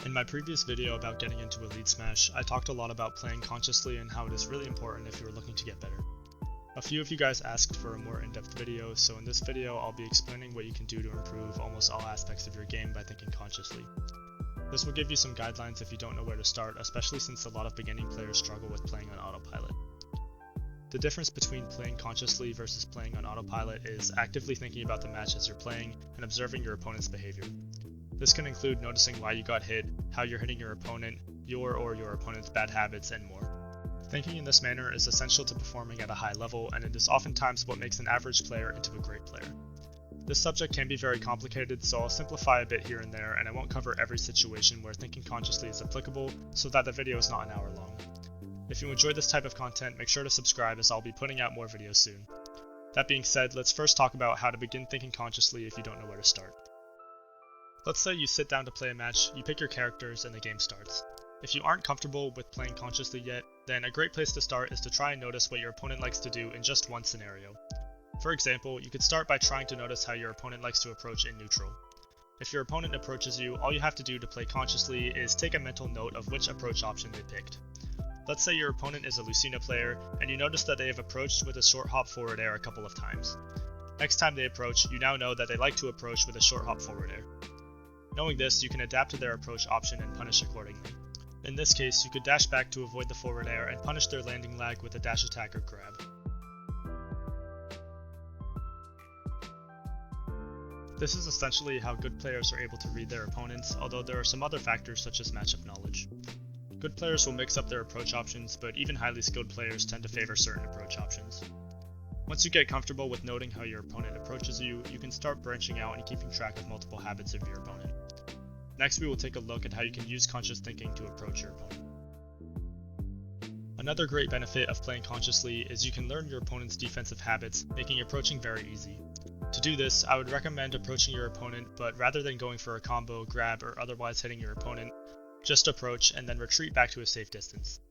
In my previous video about getting into Elite Smash, I talked a lot about playing consciously and how it is really important if you are looking to get better. A few of you guys asked for a more in-depth video, so in this video I'll be explaining what you can do to improve almost all aspects of your game by thinking consciously. This will give you some guidelines if you don't know where to start, especially since a lot of beginning players struggle with playing on autopilot. The difference between playing consciously versus playing on autopilot is actively thinking about the match as you're playing and observing your opponent's behavior. This can include noticing why you got hit, how you're hitting your opponent, your or your opponent's bad habits, and more. Thinking in this manner is essential to performing at a high level, and it is oftentimes what makes an average player into a great player. This subject can be very complicated, so I'll simplify a bit here and there, and I won't cover every situation where thinking consciously is applicable, so that the video is not an hour long. If you enjoy this type of content, make sure to subscribe as I'll be putting out more videos soon. That being said, let's first talk about how to begin thinking consciously if you don't know where to start. Let's say you sit down to play a match, you pick your characters, and the game starts. If you aren't comfortable with playing consciously yet, then a great place to start is to try and notice what your opponent likes to do in just one scenario. For example, you could start by trying to notice how your opponent likes to approach in neutral. If your opponent approaches you, all you have to do to play consciously is take a mental note of which approach option they picked. Let's say your opponent is a Lucina player, and you notice that they have approached with a short hop forward air a couple of times. Next time they approach, you now know that they like to approach with a short hop forward air. Knowing this, you can adapt to their approach option and punish accordingly. In this case, you could dash back to avoid the forward air and punish their landing lag with a dash attack or grab. This is essentially how good players are able to read their opponents, although there are some other factors such as matchup knowledge. Good players will mix up their approach options, but even highly skilled players tend to favor certain approach options. Once you get comfortable with noting how your opponent approaches you, you can start branching out and keeping track of multiple habits of your opponent. Next, we will take a look at how you can use conscious thinking to approach your opponent. Another great benefit of playing consciously is you can learn your opponent's defensive habits, making approaching very easy. To do this, I would recommend approaching your opponent, but rather than going for a combo, grab, or otherwise hitting your opponent, just approach and then retreat back to a safe distance.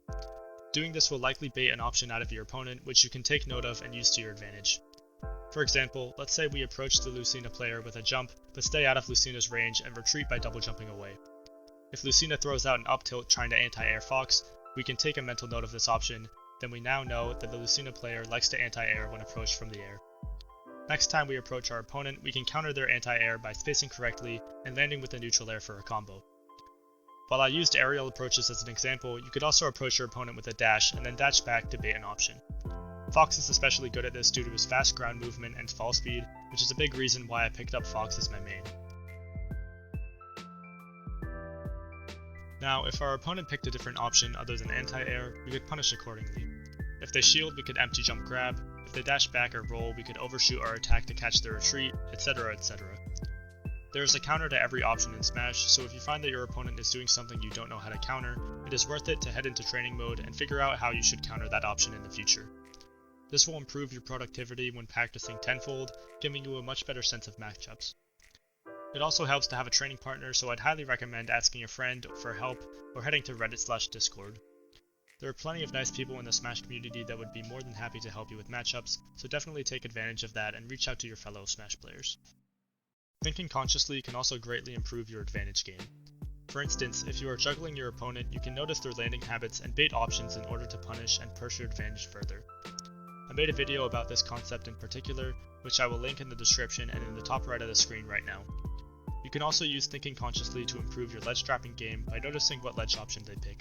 Doing this will likely bait an option out of your opponent, which you can take note of and use to your advantage. For example, let's say we approach the Lucina player with a jump, but stay out of Lucina's range and retreat by double jumping away. If Lucina throws out an up tilt trying to anti-air Fox, we can take a mental note of this option, then we now know that the Lucina player likes to anti-air when approached from the air. Next time we approach our opponent, we can counter their anti-air by spacing correctly and landing with a neutral air for a combo. While I used aerial approaches as an example, you could also approach your opponent with a dash and then dash back to bait an option. Fox is especially good at this due to his fast ground movement and fall speed, which is a big reason why I picked up Fox as my main. Now, if our opponent picked a different option other than anti-air, we could punish accordingly. If they shield, we could empty jump grab. If they dash back or roll, we could overshoot our attack to catch their retreat, etc, etc. There is a counter to every option in Smash, so if you find that your opponent is doing something you don't know how to counter, it is worth it to head into training mode and figure out how you should counter that option in the future. This will improve your productivity when practicing tenfold, giving you a much better sense of matchups. It also helps to have a training partner, so I'd highly recommend asking a friend for help or heading to Reddit/Discord. There are plenty of nice people in the Smash community that would be more than happy to help you with matchups, so definitely take advantage of that and reach out to your fellow Smash players. Thinking consciously can also greatly improve your advantage game. For instance, if you are juggling your opponent, you can notice their landing habits and bait options in order to punish and push your advantage further. I made a video about this concept in particular, which I will link in the description and in the top right of the screen right now. You can also use thinking consciously to improve your ledge trapping game by noticing what ledge option they pick.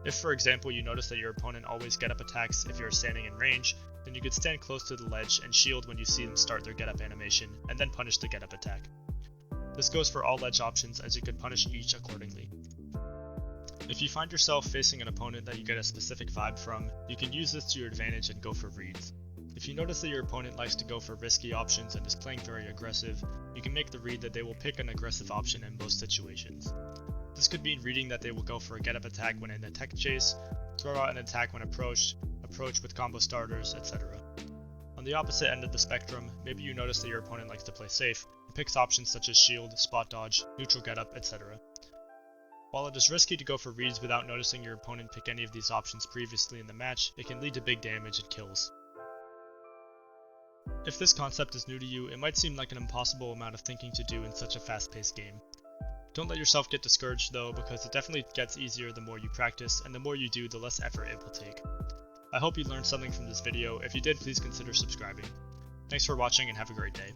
If, for example, you notice that your opponent always get-up attacks if you're standing in range, then you could stand close to the ledge and shield when you see them start their get-up animation, and then punish the get-up attack. This goes for all ledge options, as you could punish each accordingly. If you find yourself facing an opponent that you get a specific vibe from, you can use this to your advantage and go for reads. If you notice that your opponent likes to go for risky options and is playing very aggressive, you can make the read that they will pick an aggressive option in most situations. This could mean reading that they will go for a get-up attack when in a tech chase, throw out an attack when approach with combo starters, etc. On the opposite end of the spectrum, maybe you notice that your opponent likes to play safe and picks options such as shield, spot dodge, neutral get-up, etc. While it is risky to go for reads without noticing your opponent pick any of these options previously in the match, it can lead to big damage and kills. If this concept is new to you, it might seem like an impossible amount of thinking to do in such a fast-paced game. Don't let yourself get discouraged though, because it definitely gets easier the more you practice, and the more you do, the less effort it will take. I hope you learned something from this video. If you did, please consider subscribing. Thanks for watching and have a great day.